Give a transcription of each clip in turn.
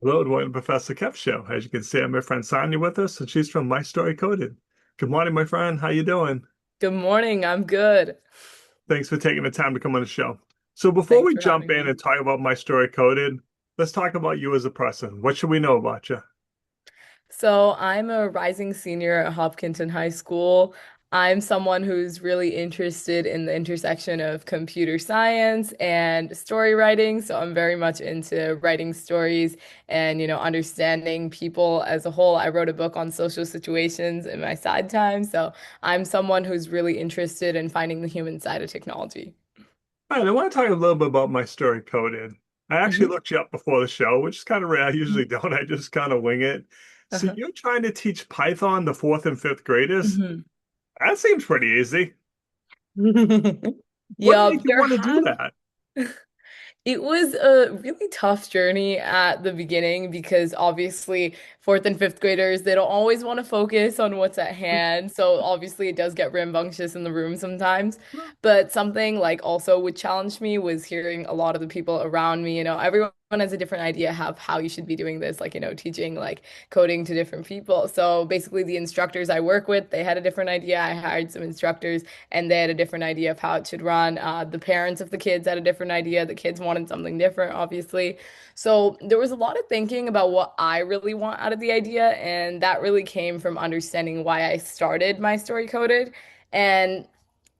Hello, and welcome to Professor Kev Show. As you can see, I have my friend Sanya with us, and she's from My Story Coded. Good morning, my friend. How you doing? Good morning. I'm good. Thanks for taking the time to come on the show. So before Thanks we for jump having in me. and talk about My Story Coded, let's talk about you as a person. What should we know about you? So, I'm a rising senior at Hopkinton High School. I'm someone who's really interested in the intersection of computer science and story writing. So, I'm very much into writing stories and, understanding people as a whole. I wrote a book on social situations in my side time. So, I'm someone who's really interested in finding the human side of technology. All right, I want to talk a little bit about My Story Coded. I actually Mhm. looked you up before the show, which is kind of rare. I usually don't. I just kind of wing it. So Uh-huh. you're trying to teach Python to fourth and fifth graders? Mhm. That seems pretty easy. What Yeah, made you there want to do have that? It was a really tough journey at the beginning because obviously fourth and fifth graders, they don't always want to focus on what's at hand. So obviously it does get rambunctious in the room sometimes. But something like also would challenge me was hearing a lot of the people around me, everyone has a different idea of how you should be doing this, like, teaching like coding to different people. So basically the instructors I work with, they had a different idea. I hired some instructors and they had a different idea of how it should run. The parents of the kids had a different idea. The kids wanted something different, obviously. So there was a lot of thinking about what I really want out of the idea, and that really came from understanding why I started my story coded. And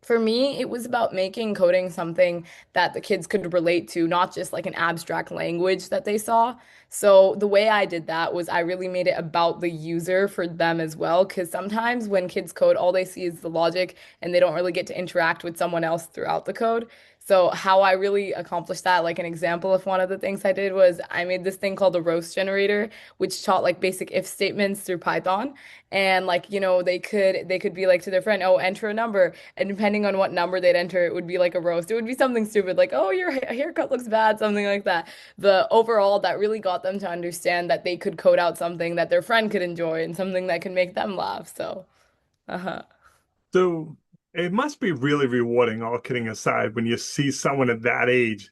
for me, it was about making coding something that the kids could relate to, not just like an abstract language that they saw. So the way I did that was I really made it about the user for them as well, because sometimes when kids code, all they see is the logic and they don't really get to interact with someone else throughout the code. So how I really accomplished that, like an example of one of the things I did was I made this thing called a roast generator, which taught like basic if statements through Python. And like, they could be like to their friend, oh, enter a number. And depending on what number they'd enter, it would be like a roast. It would be something stupid, like, oh, your haircut looks bad, something like that. The overall, that really got them to understand that they could code out something that their friend could enjoy and something that could make them laugh. So, uh-huh. So it must be really rewarding, all kidding aside, when you see someone at that age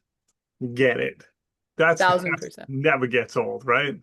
get it. Thousand That's percent. never gets old, right?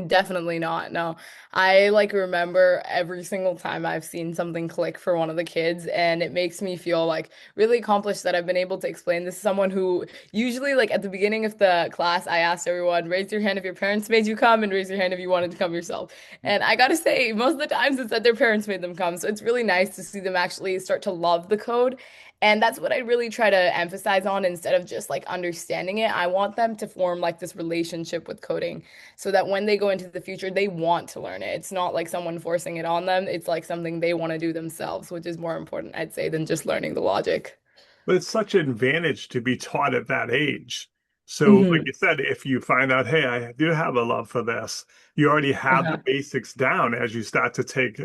Definitely not. No. I like remember every single time I've seen something click for one of the kids, and it makes me feel like really accomplished that I've been able to explain this to someone who usually, like at the beginning of the class, I asked everyone, raise your hand if your parents made you come and raise your hand if you wanted to come yourself. And I gotta say, most of the times it's that their parents made them come. So it's really nice to see them actually start to love the code. And that's what I really try to emphasize on instead of just like understanding it. I want them to form like this relationship with coding so that when they go into the future, they want to learn it. It's not like someone forcing it on them. It's like something they want to do themselves, which is more important, I'd say, than just learning the logic. But it's such an advantage to be taught at that age. So, like Hmm. you said, if you find out, hey, I do have a love for this, you already have the Uh-huh. basics down as you start to take,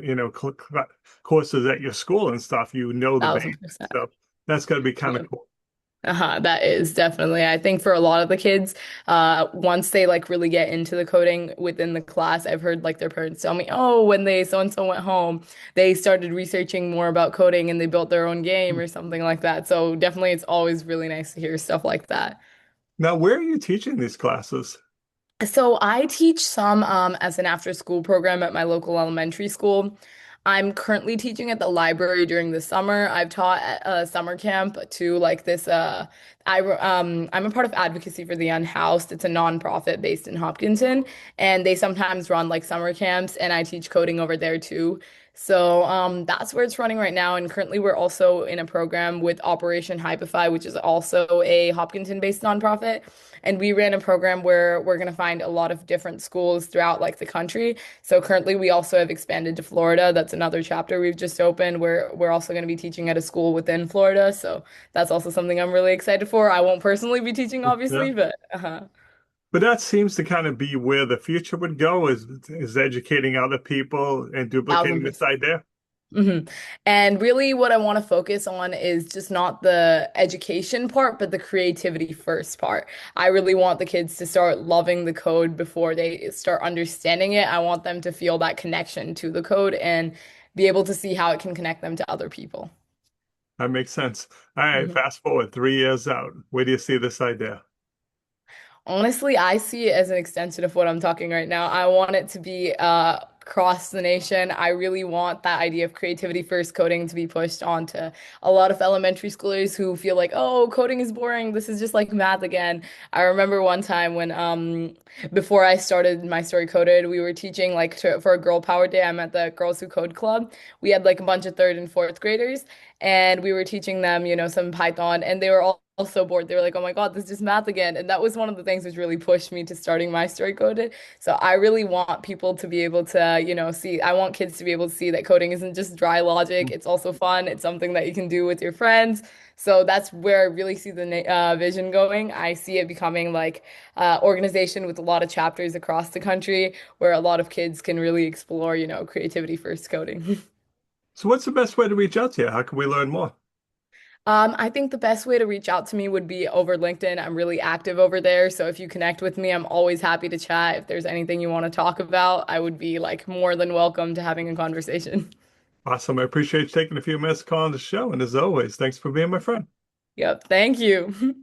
courses at your school and stuff. You know the basics. 1000%. So that's going to be kind of Yep. cool. That is definitely. I think for a lot of the kids, once they like really get into the coding within the class, I've heard like their parents tell me, oh, when they so and so went home, they started researching more about coding and they built their own game or something like that. So definitely, it's always really nice to hear stuff like that. Now, where are you teaching these classes? So I teach some as an after school program at my local elementary school. I'm currently teaching at the library during the summer. I've taught at a summer camp to like this I'm a part of advocacy for the unhoused. It's a nonprofit based in Hopkinton, and they sometimes run like summer camps and I teach coding over there too. So that's where it's running right now. And currently we're also in a program with Operation Hypify, which is also a Hopkinton based nonprofit. And we ran a program where we're going to find a lot of different schools throughout like the country. So currently we also have expanded to Florida. That's another chapter we've just opened where we're also going to be teaching at a school within Florida. So that's also something I'm really excited for. I won't personally be teaching, Yeah. obviously, but But that seems to kind of be where the future would go is educating other people and duplicating thousand this percent. idea. Hmm. And really, what I want to focus on is just not the education part, but the creativity first part. I really want the kids to start loving the code before they start understanding it. I want them to feel that connection to the code and be able to see how it can connect them to other people. That makes sense. All right, Mhm. fast forward 3 years out. Where do you see this idea? Honestly, I see it as an extension of what I'm talking right now. I want it to be across the nation. I really want that idea of creativity first coding to be pushed onto a lot of elementary schoolers who feel like, oh, coding is boring. This is just like math again. I remember one time when before I started my story coded, we were teaching for a girl power day. I'm at the Girls Who Code Club. We had like a bunch of third and fourth graders, and we were teaching them, some Python, and they were all so bored. They were like, "Oh my God, this is just math again." And that was one of the things which really pushed me to starting my story coded. So I really want people to be able to, see, I want kids to be able to see that coding isn't just dry logic. It's also fun. It's something that you can do with your friends. So that's where I really see the vision going. I see it becoming like organization with a lot of chapters across the country where a lot of kids can really explore, creativity first coding. So what's the best way to reach out to you? How can we learn more? I think the best way to reach out to me would be over LinkedIn. I'm really active over there. So if you connect with me, I'm always happy to chat. If there's anything you want to talk about, I would be like more than welcome to having a conversation. Awesome. I appreciate you taking a few minutes to call on the show. And as always, thanks for being my friend. Yep. Thank you.